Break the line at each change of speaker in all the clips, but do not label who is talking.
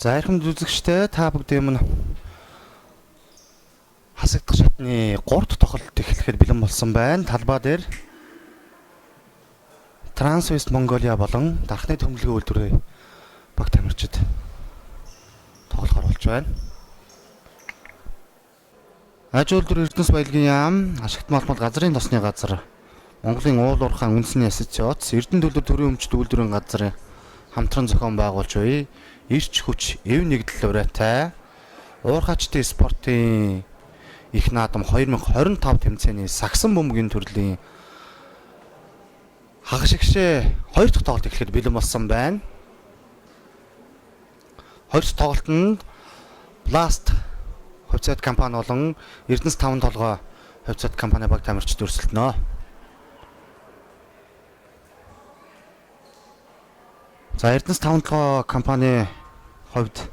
За эрхэм үзэгчтэй та бүгдээ минь хасагдах шатны 3 дахь тоглолт эхлэхэд бэлэн болсон байна. Талбай дээр Трансвест Монголиа болон Дархны төмөлгийн үйлдвэрийн баг тамирчид тоглохоор болж байна. Аж үйлдвэр Эрдэнэс баялагын яам, ашигт малмал газрын тосны газар, Монголын уул уурхайн үндэсний ассоциац, Эрдэнэ төлөв төрийн өмчт үйлдвэрийн газрын хамтран зохион байгуулж буй эрч хүч эв нэгдэл урайтай уурхайчдын спортын их наадам 2025 тэмцээний сагсан бөмбөгийн төрлийн хагашигшээ 2 дахь тоглолт эхлэхэд бэлэн болсон байна. 2 дахь тоглолтод Blast хувьцаат компани болон Эрдэнэс 5 толгой хувьцаат компани баг тамирчид өрсөлдөнө. За Эрдэнэс 5 толгой компани хувьд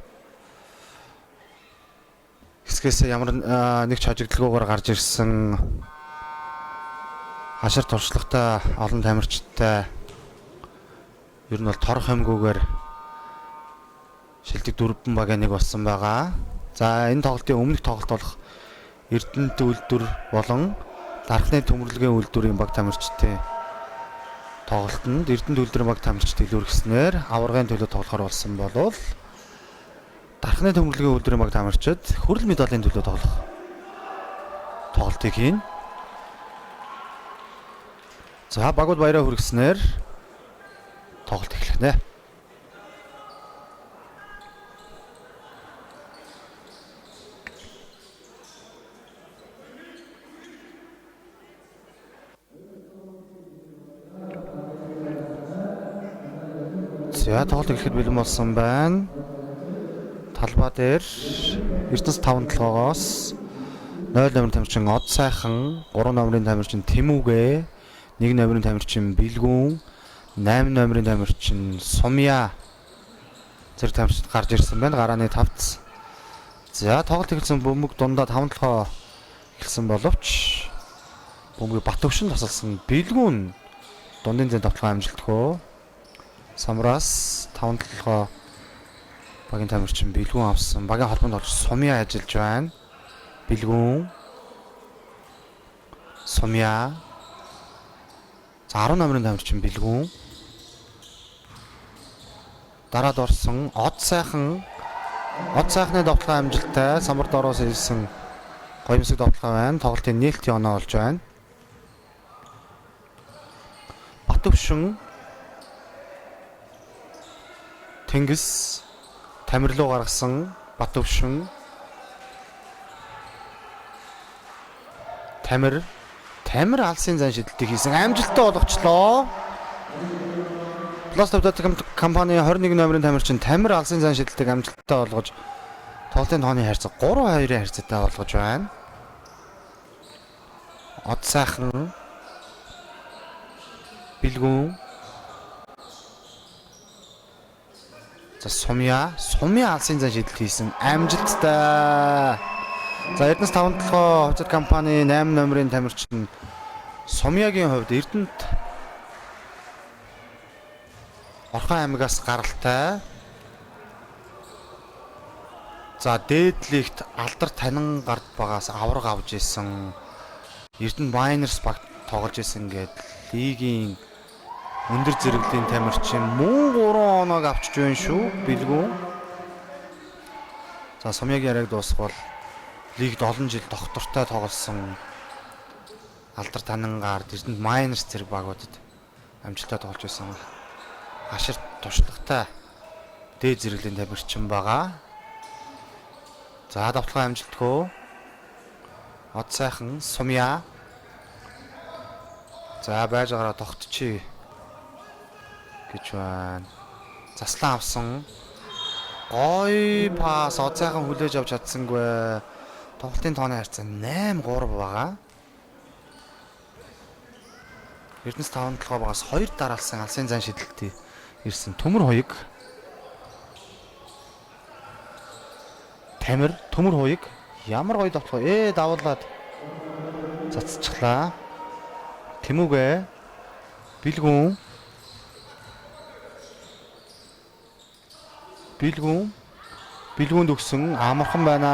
хэсгээс ямар нэг ч хожигдолгүйгээр гарч ирсэн хашир туршлагатай олон тамирчидтай ер нь бол торох хэмгүүгээр шилдэг дөрвөн багийн нэг болсон байгаа. За энэ тоглолтын өмнөх тоглолт болох Эрдэнэт үйлдвэр болон Дархны төмөрлөгийн үйлдвэрийн баг тамирчдын тоглолтод Эрдэнэт үйлдвэрийн баг тамирчид илүүргэснээр аваргын төлөө тоглохоор болсон болов Дархны төмөрлөгийн үйлдвэрийн баг тамирчид хүрэл медалийн төлөө тоглох тоглолтыг хийн. За багууд баяраа хүргэснээр тоглолт эхлэнэ. За тоглолт эхлэхэд бэлэн болсон байна. Талбай дээр Эрдэнэс 5 толгоогоос 0 номерын тамирчин Од сайхан, 3 номерын тамирчин Тэмүүгэ, 1 номерын тамирчин Билгүүн, 8 номерын тамирчин Сумья зэрэг тамирчид гарч ирсэн байна. Гарааны 5. За тоглолт эхэлсэн бөмбөг дундаа 5 толгой эхэлсэн боловч бөмбөгийг Батөвшин тасалсан Билгүүн дундын зэн тоглохын амжилтгүй. Самраас 5 толгой багийн тамирчин Билгүүн авсан. Багийн холбоонд орж Сумья ажиллаж байна. Билгүүн, Сумья. За 10 номерын тамирчин Билгүүн. Дараад орсон Од сайхан. Од сайхны тоглохын амжилттай самбар доороос ирсэн гоёмсог тоглохоо байна. Тоглолтын нээлтийн оноо болж байна. Батөвшин Тэнгис Тамирлуу гаргасан Батөвшин Тамир алсын зан шидэлтийг хийсэн амжилттай болгочлоо. Blast компани 21 номерын тамирчин Тамир алсын зан шидэлтийг амжилттай болгож тоглолтын тооны хайрцаг 3-2-ын хайрцагтай болгож байна. Од сайхан Билгүүн. За Сумья алсын зан шидэлт хийсэн амжилттай. За Эрдэнэс 5 толгой хувьцаат компани 8 номерын тамирчин Сумьягийн хувьд Эрдэнэт Орхон аймагаас гаралтай. За дээдлэгт алдар танин гард багаас авраг авж исэн Эрдэнэ Майнерс баг тоглож исэн гээд лигийн өндөр зэрэглэлийн тамирчин мөн 3 оног авчиж байна шүү Билгүүн. За Сумьягийн яриаг дуусгавал лигд олон жил доктортой тоглосон алдар танингаар Эрдэнэт Майнерс зэрэг багуудад амжилттай тоглож байсан хашир туршлагатай дээд зэрэглэлийн тамирчин байгаа. За давталгын амжилтгүй Од сайхан Сумья. За байж гараа тогтчихъя гэж байна. Заслан авсан. Ой пас Од сайхан хүлээж авч чадсангүй. Тоглолтын тооны харьцаа 8-3 байгаа. Эрдэнэс 5 толгой багаас 2 дараалсан алсын зан шидэлтий ирсэн Төмөр хуйг. Тамир Төмөр хуйг ямар гоё тоглоо. Давуулаад цацчихлаа. Тэмүүгэ Билгүүн бэлгүүнд өгсөн амархан байна.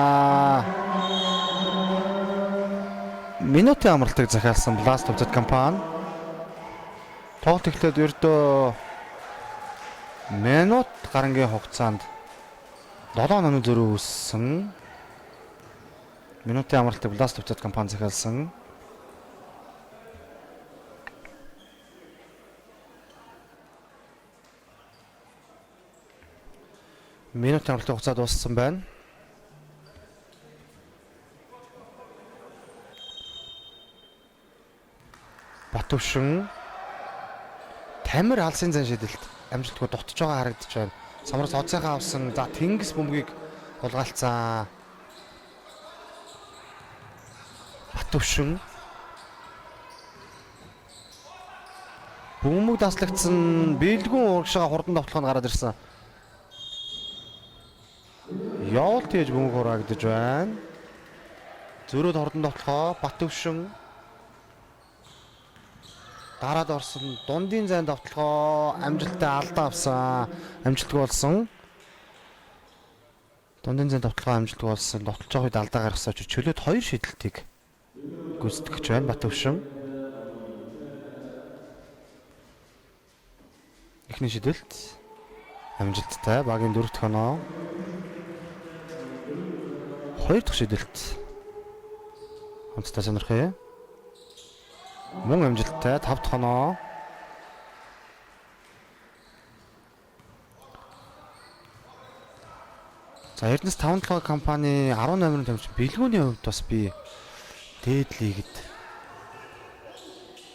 Минутын амралтыг захиалсан Blast of the компани. Тоглолт эхлээд ердөө минут гарангийн хугацаанд 7 оны зөрүү үүссэн. Минутын амралтыг Blast of the компани захиалсан. Минутын амралтын хугацаа дууссан байна. Батөвшин Тамир алсын зан шидэлт амжилтгүй дутж байгаа харагдаж байна. Самраас оцсайхаа авсан. За тэнгис бөмбөгийг улгаалцсан. Батөвшин бөмбөг таслагдсан. Бэлгүүн урагшаа хурдан давтлаханд гараад ирсэн. Явуулт хийж бөмбөг хураагдаж байна. Зөрөөд хурдан давтлахаа Батөвшин дараад орсон дундын зайн давталгаа амжилттай алдаа авсан. Амжилтгүй болсон. Дундын зайн давталгаа амжилтгүй болсон. Довтлож байгаа үед алдаа гаргасан ч чөлөөт 2 шидэлтийг гүйцэтгэж байна Батөвшин. Эхний шидэлт амжилттай багийн 4 дахь оноо. 2 дахь шидэлт хамтдаа сонирхъя. Мөн амжилттай 5 дахь оноо. За Эрдэнэс 5-7 компани 18-ын тамирчин бэлгүүний хувьд бас би дээд лигэд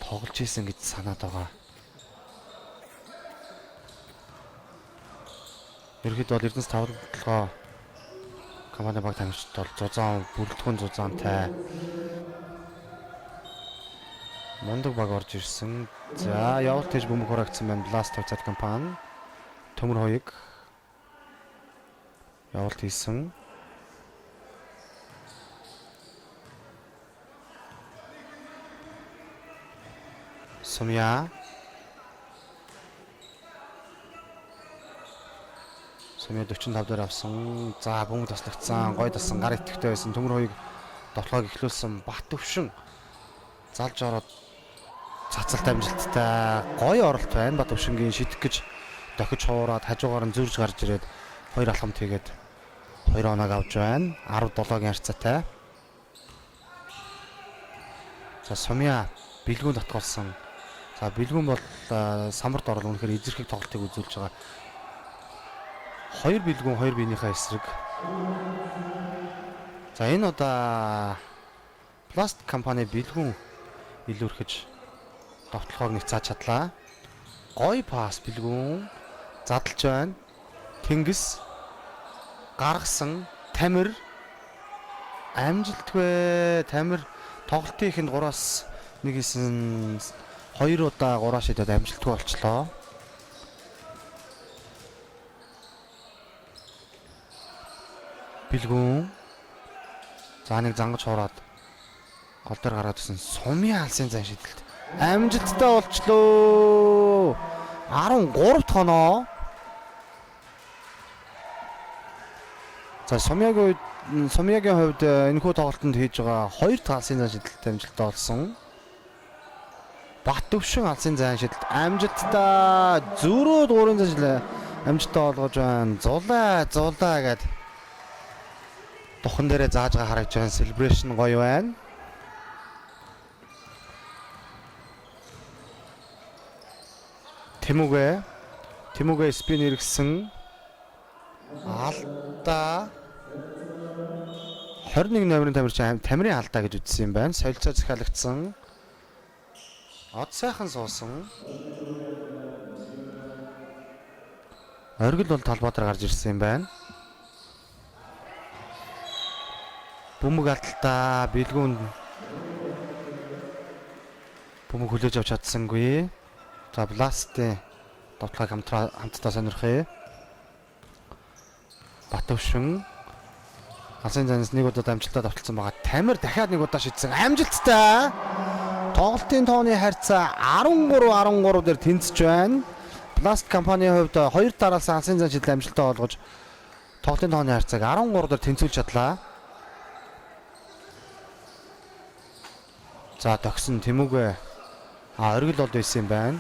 тоглож ийсэн гэж санаад байгаа. Ерөнхийдөө бол Эрдэнэс 5-7 компани баг тамирчид бол зузаан бүрэлдэхүүн зузаантай мундаг баг орж ирсэн. За явуулт хийж бөмбөг хураагдсан байна Blast of the компани. Төмөр хоёрыг явуулт хийсэн. Сумья 45 дээр авсан. За бөмбөг таслагдсан. Гой тасан гар итгэвтэй байсан. Төмөр хоёрыг довтлогоо эхлүүлсэн Батөвшин залж ороод цацалт амжилттай гоё оролт байна. Батөвшингийн шидэх гэж дохиж хуураад хажуугаар нь зүрж гарч ирээд 2 алхамт хийгээд 2 оноог авч байна. 17-гийн харьцаатай. За Сумья бэлгүүн татгалсан. За бэлгүүн бол самарт орол үнэхээр эзэрхийг тоглолтыг үзүүлж байгаа. 2 бэлгүүн 2 биенийхээ эсрэг. За энэ удаа Blast компани бэлгүүн илүүрхэж довтлохоор нэг цааж чадлаа. Гой пас бэлгүүн задлж байна. Тэнгис гаргасан. Тамир амжилтгүй. Тамир тоглолтын ихэнд 3-аас 1 хийсэн 2 удаа 3 шидэд амжилтгүй болчлоо. Бэлгүүн за нэг зангаж хуураад гол дээр гараад ирсэн. Сумья алсын зан шидэлт амжилттай болчлоо. 13 дахь оноо. За Сумьягийн хувьд энэхүү тоглолтод хийж байгаа 2 дахь алсын зан шидэлт амжилттай болсон. Батөвшин алсын зан шидэлт амжилттай зөрөө 3 зан шидэлт амжилттай болгож байна. Зулаа гэд духан дээрээ зааж байгаа харагдж байна. Celebration гоё байна. Тэмүгэ спин иргсэн. Алдаа 21 номерын тамирчин Тамирын алдаа гэж үзсэн юм байна. Солилцоо захиалагдсан. Од сайхан суусан. Оргил бол талбай дээр гарч ирсэн юм байна. Бөмбөг алдалтаа бэлгүүн бөмбөг хүлээж авч чадсангүй. За Blast-ийн довтлогыг хамтдаа сонирхъя. Батөвшин алсын занаас нэг удаа амжилттай довтлсон байгаа. Тамир дахиад нэг удаа шидсэн. Амжилттай. Тоглолтын тооны харьцаа 13 дээр тэнцэж байна. Blast компанийн хувьд 2 дараалсан алсын зан шидэл амжилттай болгож Тоглолтын тооны харьцааг 13-аар тэнцвүүлж чадлаа. За тогсон Тэмүүгэ оргил болд байсан юм байна.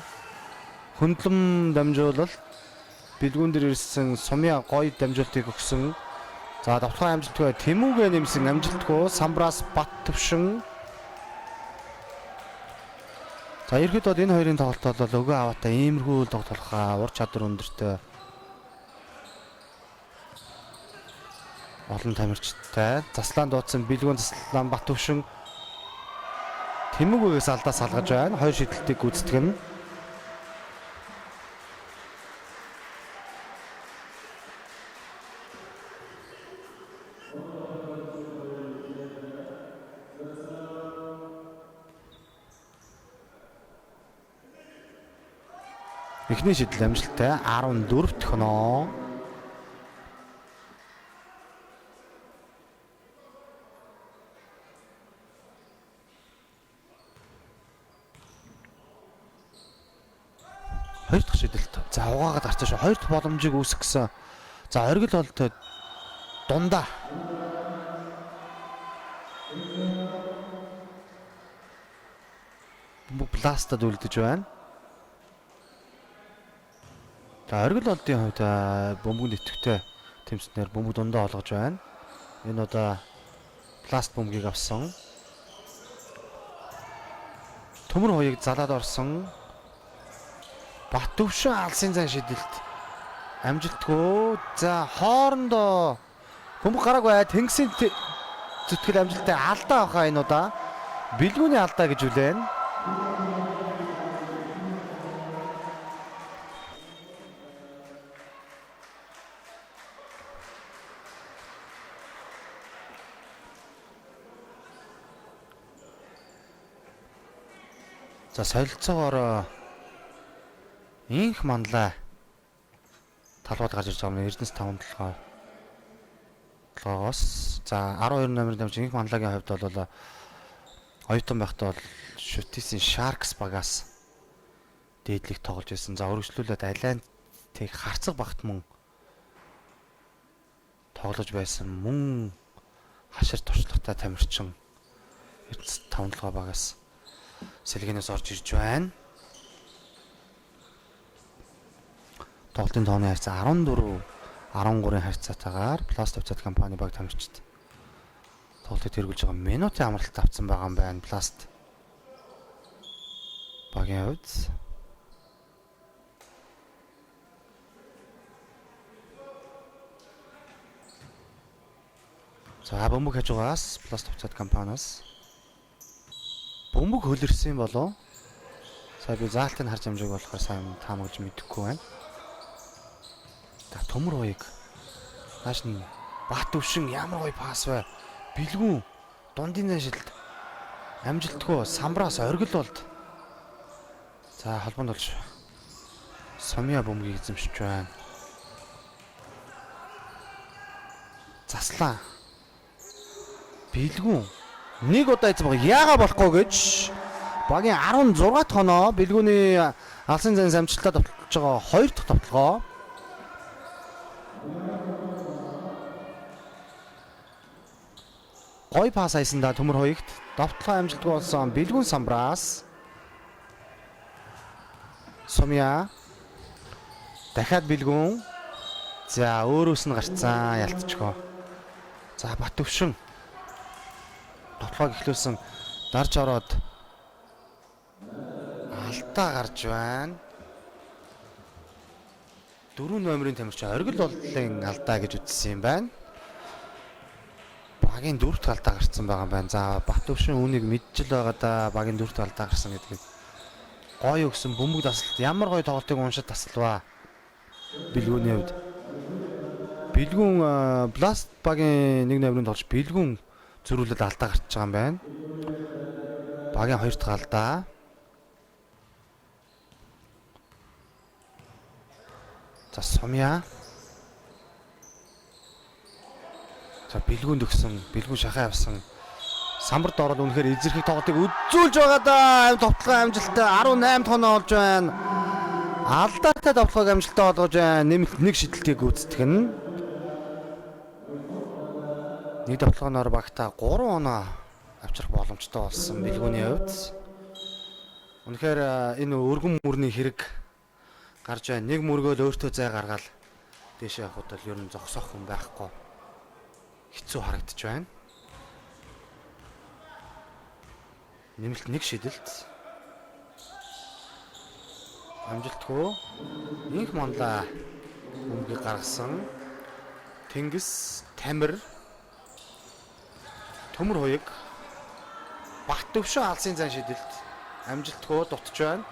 Хөндлөм дамжуулалт бэлгүүн дээр ирсэн Сумья гоё дамжуултыг өгсөн. За давталгаа амжилтгүй Тэмүүгэ нэмсэн амжилтгүй Самбраас Бат төвшин. За ерхэд бол энэ хоёрын тоглолт бол өгөө аваатай иймэрхүү тоглохоо ур чадвар өндөртэй олон тамирчтай заслаан дуудсан бэлгүүн заслаан Бат төвшин Тэмүүгээс алдаа салгаж байна. Хоёр шидэлтийг гүйцэтгэн. Эхний шидэл амжилттай 14 дэх оноо. Хоёр дахь шидэлт. За угаагаад гарчаа шүү. Хоёр дахь боломжийг үүсгэх гэсэн. За оргил болтой дундаа. Бластад үлдэж байна. За оргил болдын хувьд бөмбөг нэтгэвтэй тэмцэнээр бөмбөг дундаа олгож байна. Энэ удаа пласт бөмбөгийг авсан. Төмөр хоёыг залаад орсон. Бат төвшин алсын зан шидэлт амжилтгүй. За хоорондоо бөмбөг гараагүй тэнгисийн зүтгэл амжилттай алдаа авахаа энэ удаа. Бэлгүүний алдаа гэж үлээн. За солилцоогоор инх манлаа талбайд гарч ирж байгаа юм. Эрдэнэс 5 толгоос за 12 номерын дамжин инх манлагийн хувьд бол оюутан байхдаа бол Шүтисийн Sharks багаас дээдлийг тоглож байсан. За өргөжлүүлээд Алиантыг харцаг багт мөн тоглож байсан. Мөн хашир туршлагатай тамирчин Эрдэнэс 5 багаас сэлгэнээс орж ирж байна. Тоглолтын тооны харьцаа 14-13-ын харьцаатайгаар Пласт Офцат компани баг тамирчид тоглолтыг тэргүүлж байгаа минутын амралт авсан байгаа юм байна. Пласт багийн хувьд за бөмбөг хажуугаас Пласт Офцат компаниас бөмбөг хөлөрсөн болов. Сая би заалтыг харж амжааг болохоор сайн таамаглаж мэдэхгүй байна. За төмөр хоёыг нааш нь Бат төвшин ямар гоё пас вэ? Бэлгүүн дундын шилд амжилтгүй Самбраас оргил болд. За холбоонд болж Сумья бөмбөгийг эзэмшиж байна. Заслаа бэлгүүн нэг удаа эзэм байгаа. Яага болохгүй гэж багийн 16 дахь оноо бэлгүүний алсын зан амжилтаа товтлож байгаа 2 дахь товтлогоо. Гой пас хайсан да төмөр хоёгт товтлогоо амжилтгүй болсон бэлгүүн Самбраас Сумья дахиад бэлгүүн. За өөрөөс нь гарцсан ялтчихоо. За Бат төвшин тоглоог эхлүүлсэн дарж ороод алдаа гарч байна. 4 номерын тамирчин оргил болдлын алдаа гэж үзсэн юм байна. Багийн 4 дахь алдаа гарсан байгаа юм байна. За Бат төвшин үүнийг мэдчихэл байгаа да багийн 4 дахь алдаа гарсан гэдгийг гоё өгсөн бөмбөг тасалт ямар гоё тоглолтыг уншаад тасалваа. Бэлгүүний хувьд бэлгүүн Бласт багийн 1 номерын тоглож бэлгүүн зөрүүлээд алдаа гарч байгаа юм байна. Багийн 2 дахь алдаа. За Сумья. За бэлгүүнд өгсөн, бэлгүүн шахаа явсан. Самбарт ороод үнэхээр эзэрхийг тоглолтыг үзүүлж байгаа да. Товтлогоо амжилттай 18 тоноо олж байна. Алдаатай товтлогоо амжилттай олгож байна. Нэмэлт нэг шидэлтийг гүйцэтгэн. Нэг давталгаанаар багтаа 3 оноо авчрах боломжтой болсон бэлгүүний хувьд. Үнэхээр энэ өргөн мөрний хэрэг гарч байна. Нэг мөргөөл өөртөө зай гаргаад дээшээ явахд бол ер нь зогсоох хүн байхгүй. Хэцүү харагдаж байна. Нэмэлт нэг шидэлт. Амжилтгүй инх мандаа өмгийг гаргасан Тэнгис Тамир төмөр хуйг бат төвшөө алсын зан шидэлт амжилтгүй дутж байна.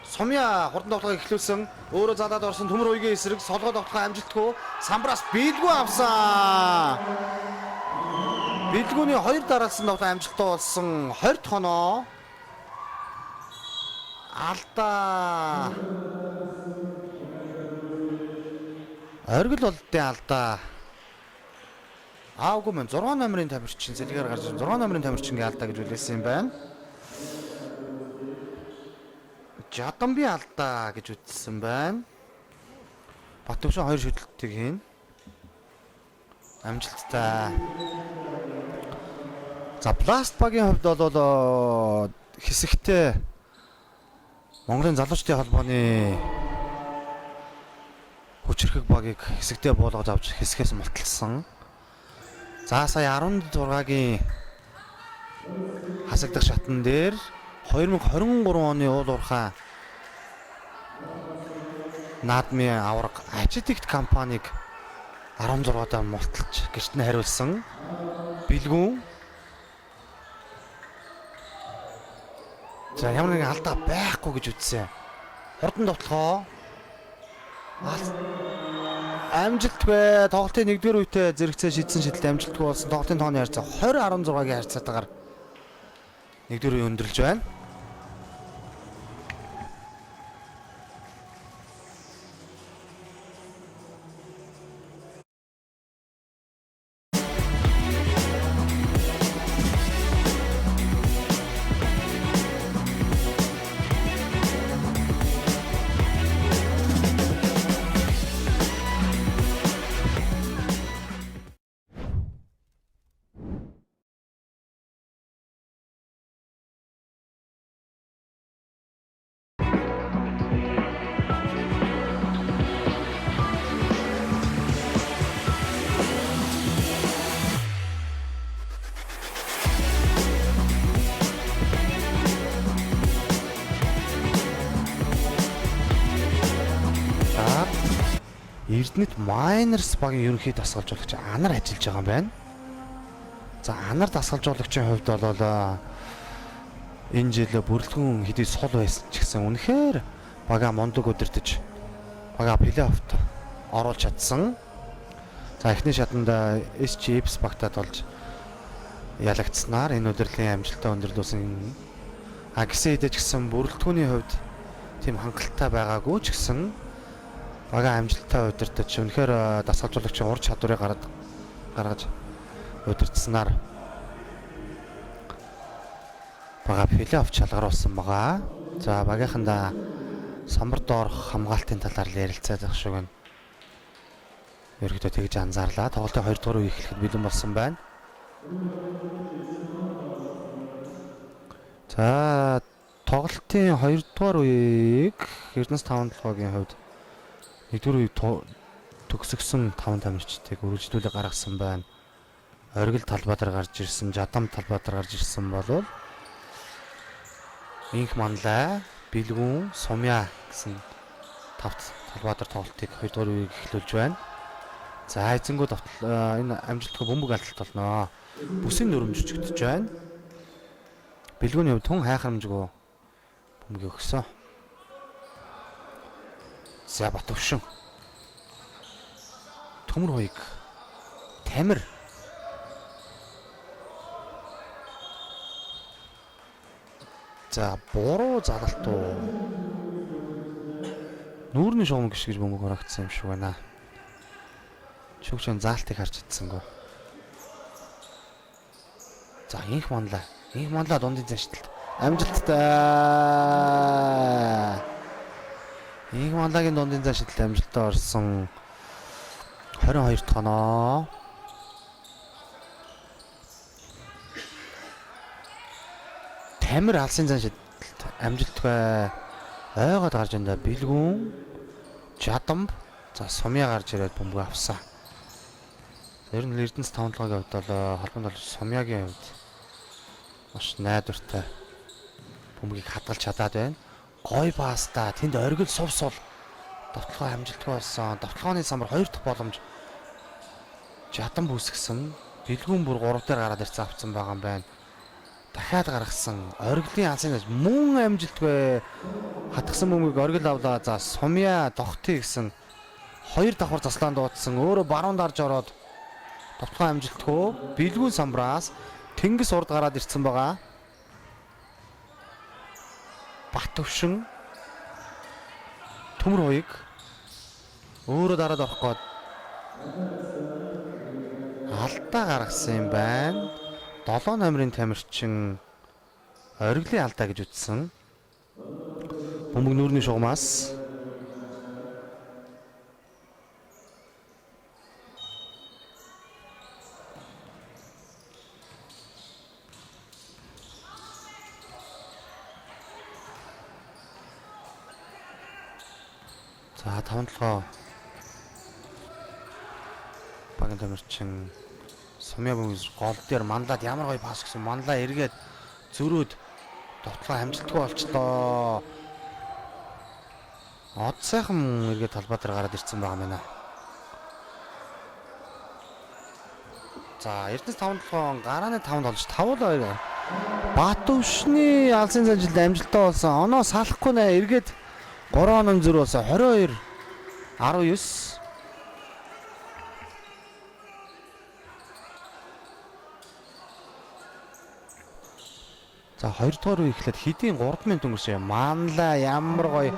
Сумья хурдан тоглохыг эхлүүлсэн. Өөрөө задаад орсон төмөр хуйгийн эсрэг солгоо тоглохоо амжилтгүй. Самбраас бэлгүү авсан. Бэлгүүний 2 дараалсан тоглох амжилттай болсон 20 тоноо. Алдаа. Оргил болдтой алдаа. Аагүй мэн 6 номерын тамирчин сэлгээр гарч 6 номерын тамирчингийн алдаа гэж үлээсэн юм байна. Жадамби алдаа гэж үздсэн байна. Батөвшин 2 шүтэлтийг хийн. Амжилттай. За Blast багийн хувьд бол хэсэгтээ Монголын залуучдын холбооны хүчирхэг багийг хэсэгтээ буулгаж авч хэсгээс мулталсан. За сая 16-гийн хасагдах шатн дээр 2023 оны уул уурхай наадмын авраг Agitic компанийг 16-даа мулталж гэрт нь хариулсан бэлгүүн. За ямар нэгэн алдаа байхгүй гэж үзсэн. Хурдан тоглохоо амжилтгүй тоглолтын 1-р үедээ зэрэгцээ шийдсэн шийдэлт амжилтгүй болсон. Тоглолтын тооны харьцаа 20-16-гийн харьцаатаагаар 1-р үе өндөрлж байна. Эрдэнэт Miners багийн ерөнхий дасгалжуулагч Анар ажиллаж байгаа юм байна. За Анар дасгалжуулагчийн хувьд бол энэ жил бүрэлдэхүүн хэдий сул байсан ч гэсэн үнэхээр бага мундаг удирдах бага плей-оффт оруулж чадсан. За эхний шатанд SGX багтаад болж ялагдсанаар энэ удирдлагын амжилтаа өндөрлүүлсэн. Гэсэн хэдий ч гэсэн бүрэлдэхүүний хувьд тийм хангалттай байгаагүй ч гэсэн бага амжилттай удирдах үнэхээр дасгалжуулагчийн ур чадварыг гаргаж удирдсанаар бага плей-офф шалгаруулсан байгаа. За багийнхандаа самбар доорх хамгаалтын талаар ярилцаад байх шиг байна. Ерөнхийдөө тэгж анзаарлаа. Тоглолтын 2 дугаар үе эхлэхэд бэлэн болсон байна. За тоглолтын 2 дугаар үеийг Эрдэнэс 5-7-гийн хувьд 1-р үеийг төгсгсөн 5 тамирчдыг үргэлжлүүлээ гаргасан байна. Оргил Талбаатар гарч ирсэн, Жадам Талбаатар гарч ирсэн болов инх манлай, бэлгүүн, сумья гэсэн 5 Талбаатар тоглолтыг 2 дугаар үеийг эхлүүлж байна. За эзэнгүүд энэ амжилтгүй бөмбөг алдалт болно. Бүсийн дүрмж жүжигдэж байна. Бэлгүүний хувьд тун хайхрамжгүй бөмбөг өгсөн. За Батөвшин төмөр хуйг Тамир за буруу залалт уу нүүрний шугам гიშ гэж бөмбөг харагдсан юм шиг байна. Шүгчэн заалтыг харж чадсангүй. За инх манлаа дундын заншилт амжилттай. Инх манлагийн дундын заншилт амжилттай орсон 22 тоноо. Тамир алсын зан шидэлт амжилтгүй ойгоод гарч энэ бэлгүүн жадамб за сумья гарч ирээд бөмбөг авсан. Ер нь Эрдэнэс тавталгаагийн хувьд бол холбоонд бол сумьягийн хувьд маш найдвартай бөмбөгийг хадгалж чадаад байна. Гой паста тэнд оргил сувсвал довтлогоо амжилтгүй болсон. Довтлогооны самбар 2 дахь боломж жадамб үүсгэсэн. Бэлгүүн бүр 3 дээр гараад ирсэн авцсан байгаа юм байна. Дахиад гаргасан оргилын алсын мөн амжилтгүй хатгсан бөмбөгийг оргил авлаа. За сумья тогтъё гэсэн 2 давхар заслаан дуудсан. Өөрөө баруун дарж ороод довтлогоо амжилтгүй бэлгүүн самбраас тэнгис урд гараад ирсэн байгаа. Батөвшин төмөр хоёг өөрөө дараад орох гээд алдаа гаргасан юм байна. 7 номерын тамирчин оргилын алдаа гэж үздсэн. Бөмбөг нүүрний шугамаас за 5-7 багийн тамирчин сумья бөмбөг гол дээр манлаад ямар гоё пас гэсэн манлаа эргээд зөрөөд довтлогоо амжилтгүй болчлоо. Од сайхан эргээд талбай дээр гараад ирсэн байгаа мэнэ. За Эрдэнэс 5-7 гарааны 5 болж 5-2 Батөвшний алсын занжилд амжилттай болсон. Оноо салахгүй нэ эргээд 3 онон зөр болсон 22 19. За 2 дугаар үе эхлээд хэдийн 3 минут өнгөрсөн юм. Манла ямар гоё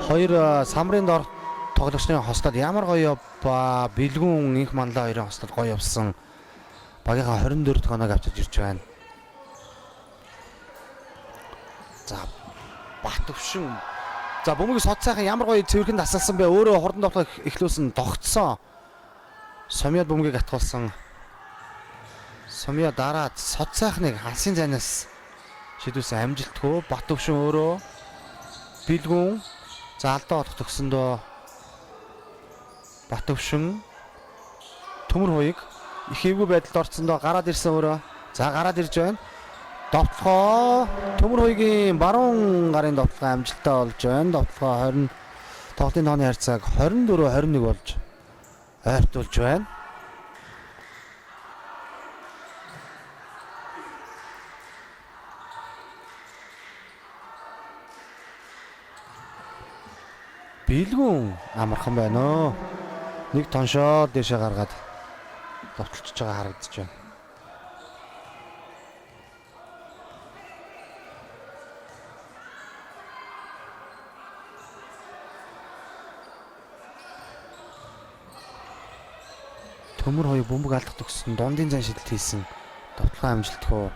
2 самрын дор тоглогчны хостод ямар гоё ба бэлгүүн инх манла хоёрын хостод гоё явсан. Багийнхаа 24 дахь оноог авчиж ирж байна. За Батөвшин за бөмбөгийг сод сайхан ямар гоё цэвэрхэнд асалсан бэ. Өөрөө хурдан тоглох эхлүүлсэн тогтсон. Сумьяд бөмбөгийг атгуулсан. Сумья дараад сод сайхныг алсын зайнаас шидүүлсэн амжилтгүй. Батөвшин өөрөө бэлгүүн за алдаа болох төгсөндөө Батөвшин төмөр хоёг их эвгүй байдалд орцсондоо гараад ирсэн өөрөө. За гараад ирж байна. Довтлогоо төмөр хоёгийн баруун гарын довтлогоо амжилттай болж байна. Довтлогоо 20 тоглолтын тооны харьцааг 24-21 болж ойртуулж байна. Бэлгүүн амархан байна өө. Нэг тоншоо дэшээ гаргаад довтлж байгаа харагдаж байна. Төмөр хоёр бөмбөг алдах төгссөн дундын зан шидэлт хийсэн. Довтлогоо амжилтгүй.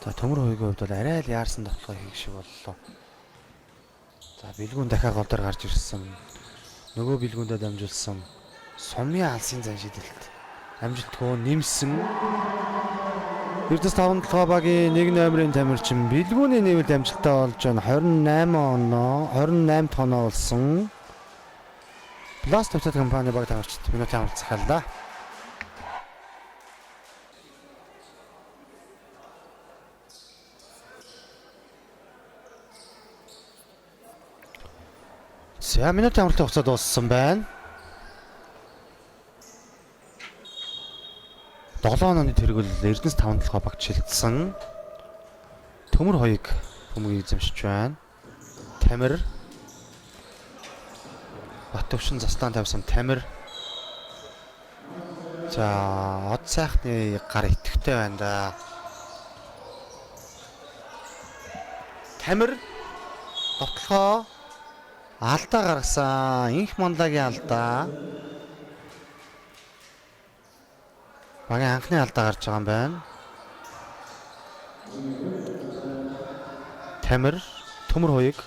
За төмөр хоёрын хувьд бол арай л яарсан довтлогоо хийх шиг боллоо. За бэлгүүн дахиад гол дээр гарч ирсэн. Нөгөө бэлгүүндээ дамжуулсан. Сумья алсын зан шидэлт амжилтгүй нэмсэн. Эрдэнэс 5-7 багийн 1 номерын тамирчин бэлгүүний нэмэлт амжилттай болж байна. 28 тоноо болсон. Пласт төвчд компани баг тамирчид минутын амралт захиаллаа. За минутын амралтын хугацаа дууссан байна. 7 онооны тэргүүл Эрдэнэс 5-7 багт шилжсэн. Төмөр хоёг бөмбөгийг эзэмшиж байна. Тамир Батөвшин заслаан тавьсан Тамир. За од сайхны гар итгэвтэй байна да. Тамир довтлохоо алдаа гаргасан. Инх манлагийн алдаа. Багийн анхны алдаа гарч байгаа юм байна. Тамир төмөр хоёг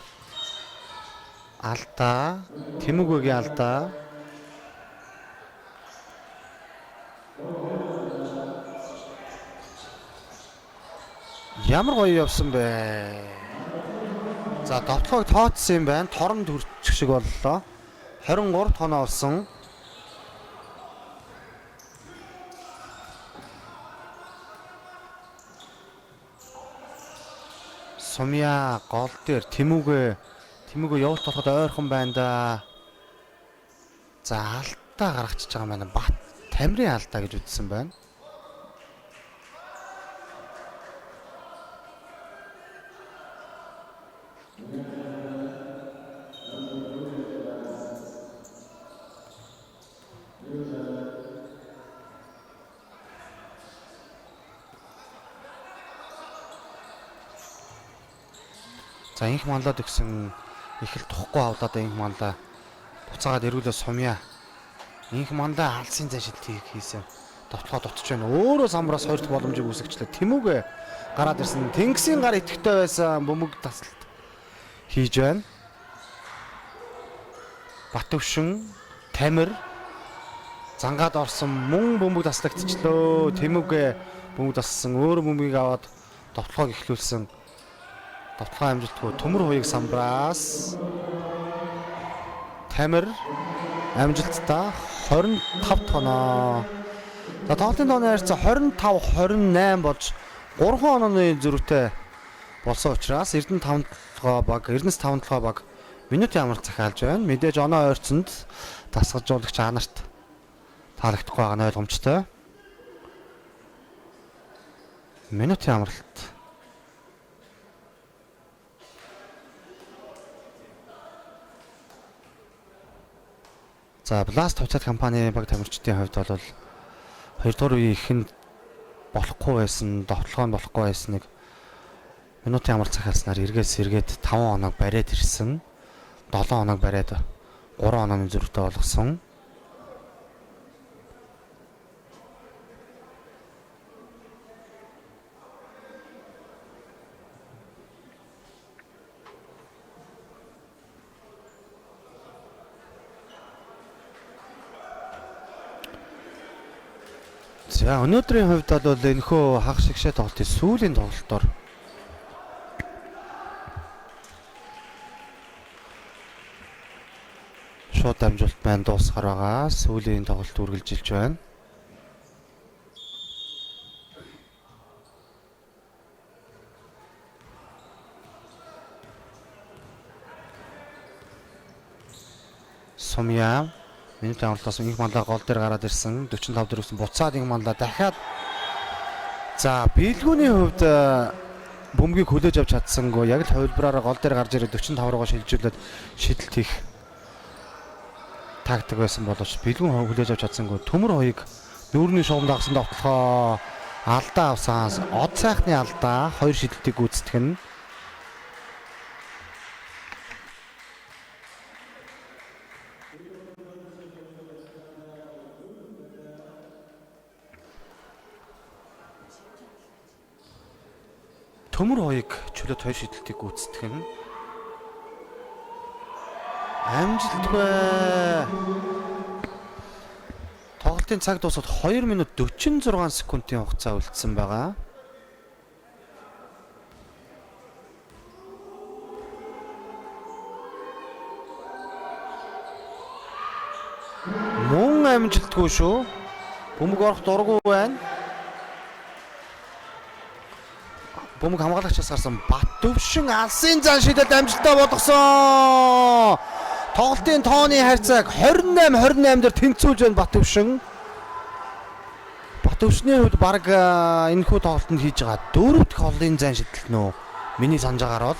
алдаа, Тэмүгөөгийн алдаа. Ямар гоё явсан бэ. За довтлогыг тооцсон юм байна. Торонд хүрчих шиг боллоо. 23 тоноо болсон. Сумья гол дээр Тэмүүгээ явуулт болоход ойрхон байна да. За алдаа гаргачихж байгаа маань Бат Тамирын алдаа гэж үзсэн байна. За инх манлаад өгсөн их л тухгүй авлаа да инх манлаа. Буцаагаад эргүүлээ Сумья. Инх манлаа алсын зашилт хийсэн. Довтлогоо дутж байна. Өөрөө самраас 2 дахь боломжийг үүсгэжлээ. Тэмүүгээ гараад ирсэн. Тэнгисийн гар идэвхтэй байсан бөмбөг тасалт хийж байна. Батөвшин, Тамир зангаад орсон мөн бөмбөг таслагдчихлоо. Тэмүүгээ бөмбөг тассан. Өөрөө бөмбөгийг аваад довтлогоо эхлүүлсэн. Довтлогоо амжилтгүй төмөр хуйг самбраас Тамир амжилттай 25 тоноо. За тоглолтын тооны харьцаа 25-28 болж 3 онооны зөрүүтэй болсон учраас Эрдэнэс 5 толгой баг минутын амар захиалж байна. Мэдээж оноо ойрцонд тасгалжуулагч Анарт таалагдахгүй байгаа нь ойлгомжтой. Минутын амралт. За Blast хувьцаат компани баг тамирчдын хувьд бол 2 дугаар үеийн ихэнд болохгүй байсан, довтлогоо болохгүй байсныг минутын амар захиалснаар эргээд 5 оног бариад ирсэн. 7 оног бариад 3 онооны зөрүүтэй болгосон. За өнөөдрийн хувьд бол энэхүү хагас шигшээ тоглолтын сүүлийн тоглолтоор шууд амжилт маань дуусгаар байгаа. Сүүлийн тоглолт үргэлжилж байна. Сумья минутын амралтаас инх мандаа гол дээр гараад ирсэн. 45 дээр өгсөн буцаад инх мандаа дахиад. За биелгүүний хувьд бөмбөгийг хүлээж авч чадсангүй. Яг л хувилбараараа гол дээр гарч ирээд 45 руугаа шилжүүлээд шидэлт хийх тактик байсан боловч биелгүүн хүлээж авч чадсангүй. Төмөр хоёрыг нүүрний шугамд дагсан довтлохоо алдаа авсан. Од сайхны алдаа 2 шидэлтийг гүйцэтгэх нь. Төмөр хоёрыг чөлөөт 2 шидэлтийг гүйцэтгэх нь. Амжилтгүй. Тоглолтын цаг дуусаад 2 минут 46 секундын хугацаа үлдсэн байгаа. Мөн амжилтгүй шүү. Бөмбөг орох дургүй байна. Бөмбөг хамгаалагчаас гарсан Батөвшин алсын зан шидэд амжилттай болгосон. Тоглолтын тооны харьцааг 28-28 дээр тэнцүүлж байна Батөвшин. Батөвшний хувьд баг энэхүү тоглолтод хийж байгаа 4 дахь голын зан шидэлт нөө. Миний санаж байгаагаар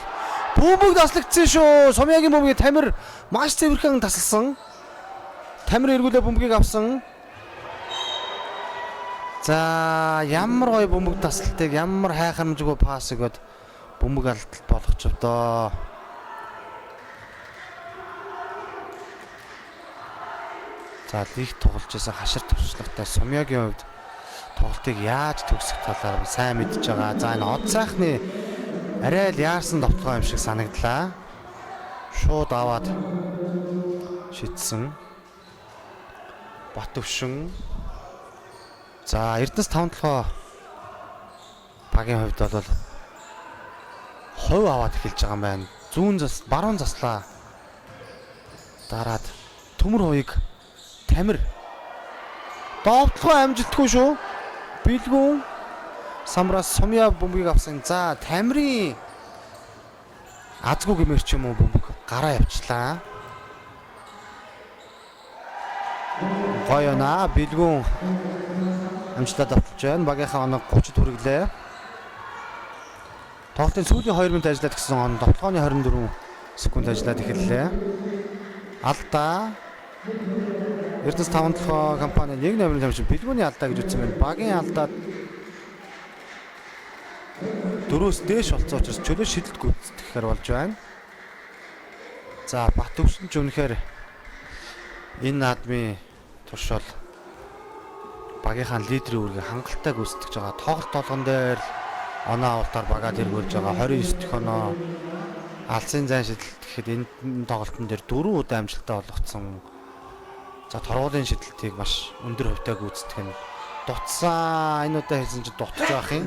бол бөмбөг таслагдсан шүү. Сумьягийн бөмбөгийг Тамир маш цэвэрхэн тасалсан. Тамир эргүүлээ бөмбөгийг авсан. За ямар гоё бөмбөг тасалтыг ямар хайхамжгүй пас өгöd бөмбөг алдалт болгоч вдоо. За лиг тоглож байсан хашир туршлагатай Сумьягийн хувьд тоглолтыг яаж төгсөх талаар сайн мэдж байгаа. За энэ од сайхны арай л яарсан довтлогоо юм шиг санагдлаа. Шууд аваад шидсэн. Батөвшин. За Эрдэнэс 5 толгой багийн хувьд бол хувь аваад эхэлж байгаа юм байна. Зүүн зас, баруун заслаа. Дараад төмөр хувийг Тамир. Довтлогоо амжилтгүй шүү. Бэлгүүн самраас Сумья бөмбөгийг авсан. За Тамирын азгүй гэмээр ч юм уу бөмбөг гараа явчлаа. Гоё наа Бэлгүүн амжилтад автж байна. Багийнхаа оног 30 хүрэглээ. Тоглолтын сүүлийн 2 минут ажиллаад гисэн он довтлооны 24 секунд ажиллаад эхэллээ. Алдаа Эрдэнэс 5-7 компани 1-0 тамирчин Бэлгүүний алдаа гэж үзсэн байна. Багийн алдаад 4-өөс дээш болсон учраас чөлөө шидэлт гүйцэтгэхээр болж байна. За Бат өвсөн ч үнэхээр энэ наадмын туршил багийнхаа лидерийн үүргийг хангалттай гүйцэтгэж байгаа. Тоглолт толгон дээр оноо авалтаар багаад эргүүлж байгаа 29 дэх оноо алсын зайн шидэлт гэхэд энэ тоглолтын дээр 4 удаа амжилттай болгоцсон. За торгуулийн шидэлтийг маш өндөр хувьтай гүйцэтгэх нь дутсан. Энэ удаа хийсэн чинь дутж байх юм.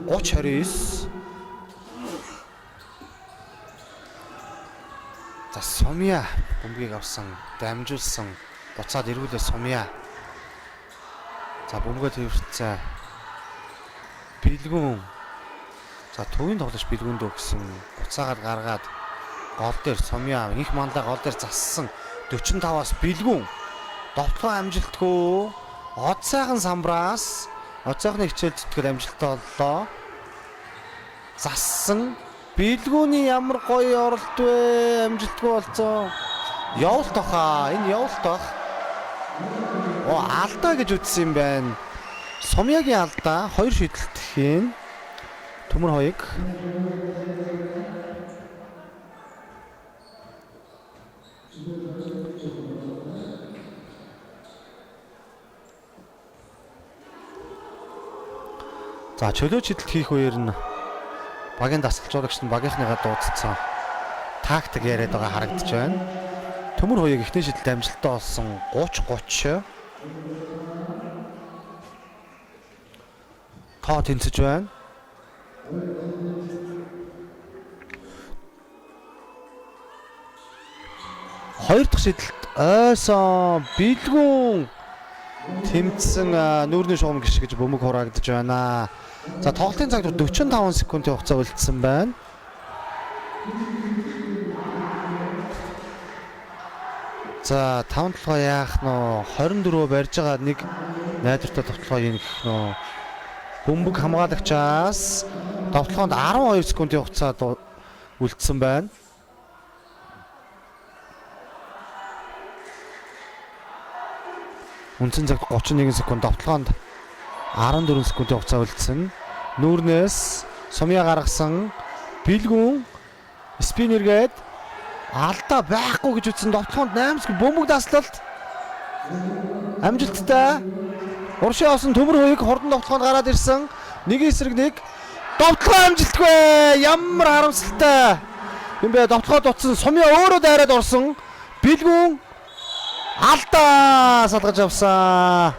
30-29. За Сумья бөмбөгийг авсан, дамжуулсан, буцаад эргүүлээ Сумья. За бөмбөгөө тэрвэрцээ. Бэлгүүн. За төвийн тоглож Бэлгүүнд өгсөн. Буцаагаар гаргаад гол дээр Сумья их мандаа гол дээр зассан. 45-аас Бэлгүүн. Довтлоо амжилтгүй. Од сайхан самбраас оцооны хичээл зүтгэл амжилттай боллоо. Зассан. Бэлгүүний ямар гоё оролт вэ? Амжилтгүй болцоо. Явуулт баха. Энэ явуулт бах. Алдаа гэж үзсэн юм байна. Сумьягийн алдаа 2 шидэлт хийн. Төмөр хоёг. За чөлөө шидэлт хийх үеэр нь багийн дасгалжуулагч нь багийнхныгаа дуудсан тактик яриад байгаа харагдаж байна. Төмөр хоёыг эхний шидэлт амжилттай болсон 30-30. Тоо тэнцэж байна. Хоёр дахь шидэлт ойсон Бэлгүүн тэмцсэн нүүрний шугам гიშгэж бөмбөг хураагдж байна. За тоглолтын цаг 45 секундын хугацаа үлдсэн байна. За 5-7 яах нөө 24 барьж байгаа нэг найдвартай тоглолтоо юм гэх нөө бөмбөг хамгаалагчаас тоглолтоонд 12 секундын хугацаа үлдсэн байна. Үндсэн цаг 31 секунд, довтлоонд 14 секундын хугацаа үлдсэн. Нүүрнээс Сумья гаргасан Бэлгүүн спиннергээд алдаа байхгүй гэж үзсэн. Довтлоонд 8 секунд бөмбөг даслалт. Амжилттай. Уршийн авсан төмөр хоёг хурдан довтлоонд гараад ирсэн. Нэг эсрэг нэг. Довтлоо амжилтгүй. Ямар харамсалтай. Юм бэ? Довтлоо дутсан. Сумья өөрөө дайраад орсон. Бэлгүүн алдаа салгаж авсан.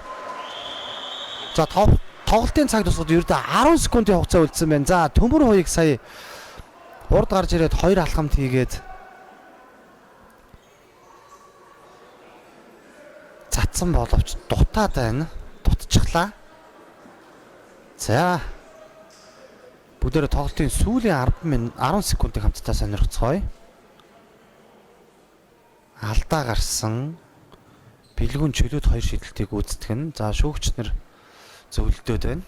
За тоглолтын цаг тусгад ердөө 10 секундын хугацаа үлдсэн байна. За төмөр хоёг сая урд гарч ирээд 2 алхамт хийгээд цацсан боловч дутаад байна. Дутчихлаа. За бүгдээрээ тоглолтын сүүлийн 10 секундыг хамтдаа сонирхцгоё. Алдаа гарсан. Бэлгүүн чөлөөт 2 шидэлтийг гүйцэтгэн. За шүүгчнэр зөвлөдөөд байна.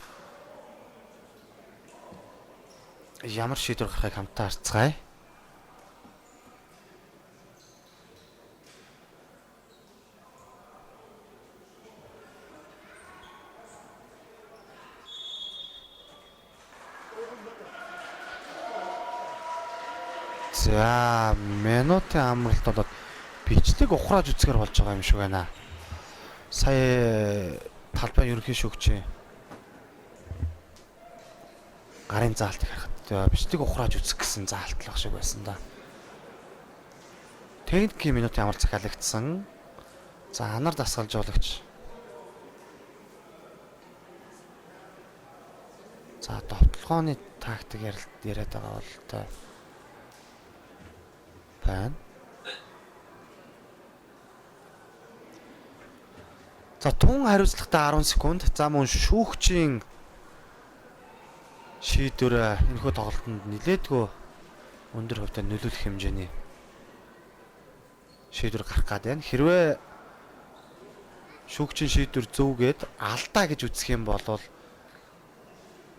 Ямар шийдвэр гарахыг хамтдаа харцгаая. За минутын амралт болоод бичлэг ухрааж үцгээр болж байгаа юм шиг байна. Сая талбай ерөнхий шүүгч гарын заалтыг харахад бичлэг ухрааж үцэх гэсэн заалтлах шиг байсан да. Техникийн минутын амар захиалагдсан. За анар дасгалжуулагч. За довтлогооны тактик яриад байгаа бол байна. За тун хариуцлагатай 10 секунд. За мөн шүүгчийн шийдвэр энэхүү тоглолтод нилээдгүй өндөр хувьтай нөлөөлөх хэмжээний шийдвэр гарах гээд байна. Хэрвээ шүүгчийн шийдвэр зөвгээд алдаа гэж үзэх юм бол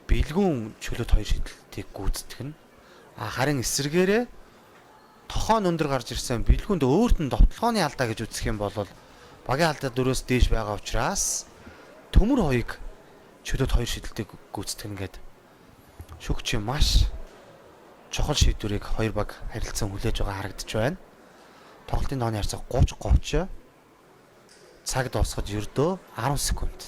бэлгүүн чөлөөт 2 шийдэлтийг гүйцэтгэх нь. Харин эсэргээрээ тохоо өндөр гарч ирсэн бэлгүүнд өөрт нь довтлооны алдаа гэж үзэх юм бол багийн алдаа 4-өөс дээш байгаа учраас төмөр хоёрыг чөлөөт 2 шийдэлтийг гүйцэтгэнэ гэдэг шүүгчийн маш чухал шийдвэрийг хоёр баг харилцан хүлээж байгаа харагдаж байна. Тоглолтын тооны харьцаа 30-30. Цаг дуусгаж ердөө 10 секунд.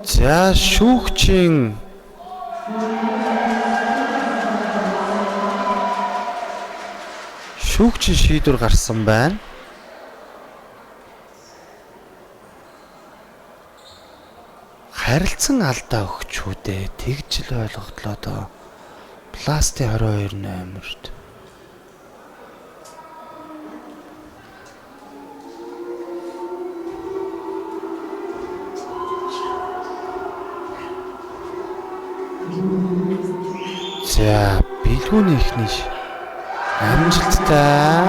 За шүүгчийн шийдвэр гарсан байна. Харилцан алдаа өгч үү дээ. Тэгж л ойлгогдлоо доо. Пласти 22-8-д. За бэлгүүний ихний амжилттай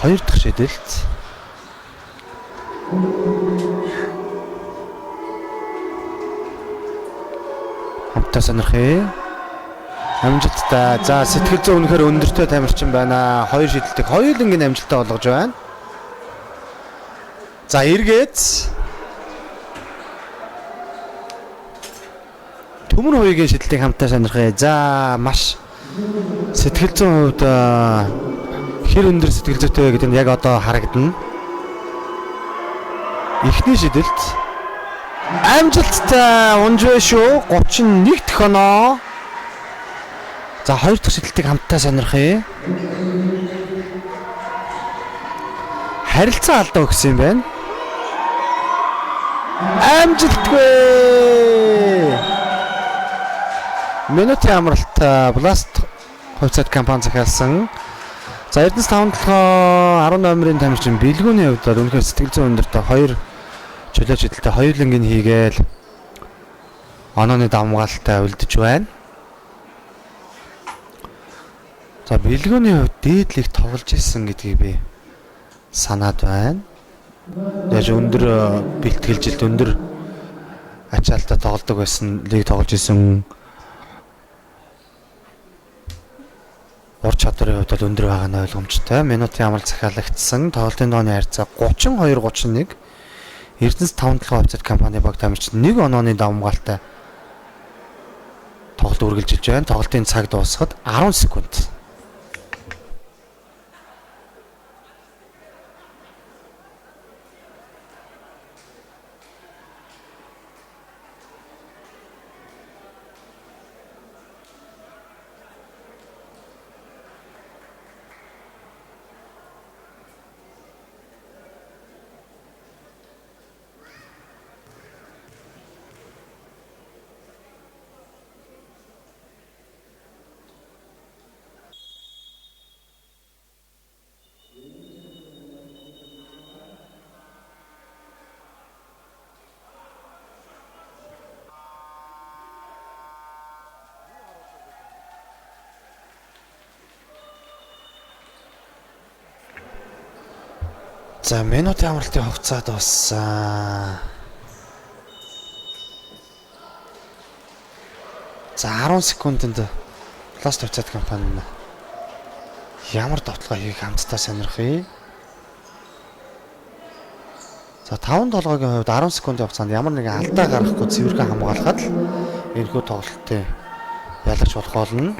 2 дахь шийдэлт. Хамтаа сонирхъя. Амжилттай. За сэтгэл зүйн үнэхээр өндөртэй тамирчин байна. 2 шийдэлтийг хоёулангийн амжилттай болгож байна. За эргээд төмөр хоёрын шийдэлтийг хамтаа сонирхъя. За маш сэтгэл зүйн хувьд хэр өндөр сэтгэл зүйтэй вэ гэдэг нь яг одоо харагдана. Эхний шийдэлт амжилттай унжвэ шүү. 31 дэх оноо. За хоёр дахь шийдэлтийг хамтаа сонирхъя. Харилцан алдаа өгсөн юм байна. Амжилтгүй. Минутын амралт Blast хувьцаат компани захиалсан. За Эрдэнэс 5-7 10 номерын тамирчин бэлгүүний хувьд бол үнэхээр сэтгэл зүйн өндөртэй 2 чөлөө шийдэлтэй хоёулангийн хийгээл онооны давмгаалтай үлдэж байна. За бэлгүүний хувьд дээдлийг тоглож исэн гэдгийг би санаад байна. Яаж өндөр бэлтгэлжилт өндөр ачаалтаа тоглодог байсан лиг тоглож исэн ур чадварын хувьд бол өндөр байгаа нь ойлгомжтой. Минутын амралт захиалагдсан. Тоглолтын дооны харьцаа 32-31. Эрдэнэс 5-7 хувьцаат компани баг тамирчин 1 онооны давмгаалтай тоглолт үргэлжилж байна. Тоглолтын цаг дуусахад 10 секунд. За минутын амралтын хугацаа дууссан. За 10 секундэд Blast хувьцаат компани ямар довтлогоо хийх хамтдаа сонирхъя. За 5-7-гийн хувьд 10 секундын хугацаанд ямар нэгэн алдаа гаргахгүй цэвэрхэн хамгаалахад л энэхүү тоглолтын ялагч болох болно.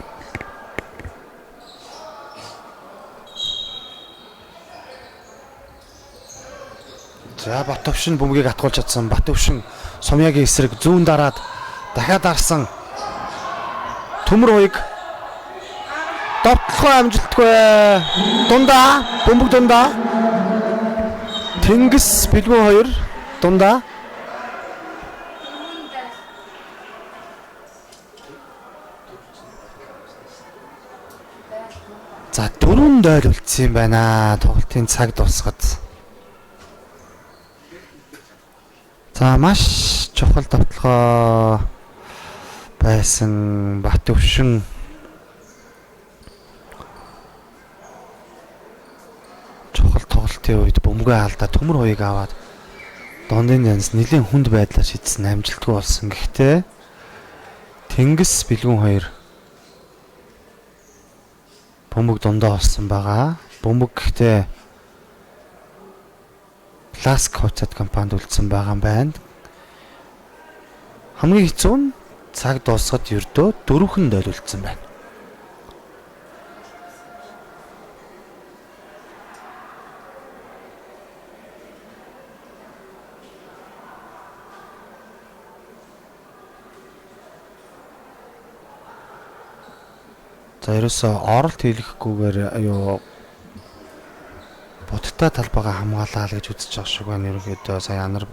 За Батөвшин бөмбөгийг атгуулж чадсан. Батөвшин Сумьягийн эсрэг зүүн дараад дахиад арсан. Төмөр хуйг довтлохоо амжилтгүй. Дундаа бөмбөг дундаа. Тэнгис бэлгүүн 2 дундаа. За 4-0 үлдсэн юм байна. Тоглолтын цаг дуусгаад. За маш чухал довтлогоо байсан Батөвшин чухал тоглолтын үед бөмбөгөө алдаа төмөр хуйг аваад дундын янз нэлийн хүнд байдлаар шийдсэн амжилтгүй болсон. Гэхдээ Тэнгис бэлгүүн 2 бөмбөг дундаа олсон байгаа. Бөмбөг гэхдээ Пласк хувьцаат компанид үлдсэн байгаа юм байна. Хамгийн хэцүү нь цаг дуусахад ердөө 4-0 үлдсэн байна. За ерөөсөө оролт хийлгэхгүйгээр будтай талбайгаа хамгаалаа л гэж үзэж байгаа шиг байна. Ерөнхийдөө сая анар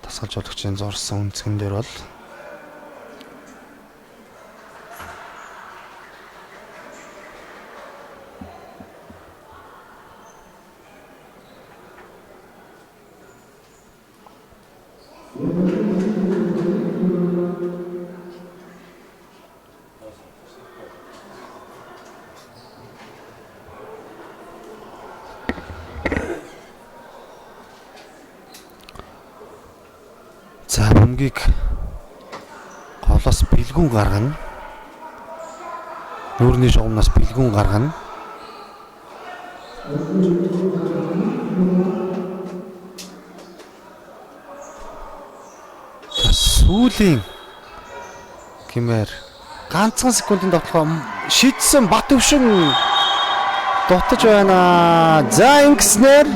тасгалжуулагчийн зурсан үнцгэн дээр бол за бөмбөгийг голоос бэлгүүн гаргана. Нүүрний шугамнаас бэлгүүн гаргана. За сүүлийн гэмээр ганцхан секундын довтлогоо шийдсэн Батөвшин дутаж байна. За ингэснээр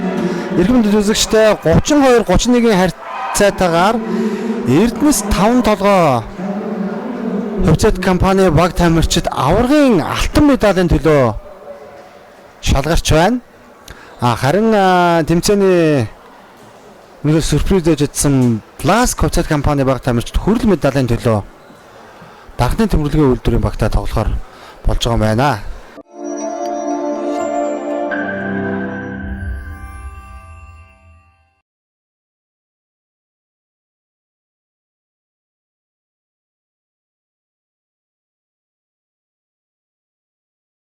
эрхэм үзэгчтэй 32-31-ийн харьцаатаагаар Эрдэнэс 5 толгой хувьцаат компани баг тамирчид аваргын алтан медалийн төлөө шалгарч байна. Харин тэмцээний нэг сюрприз дэжсэн Пласк хувьцаат компани баг тамирчид хүрэл медалийн төлөө дархны тэмдэглэгийн үйлдвэрийн багтаа тоглохоор болж байгаа юм байна.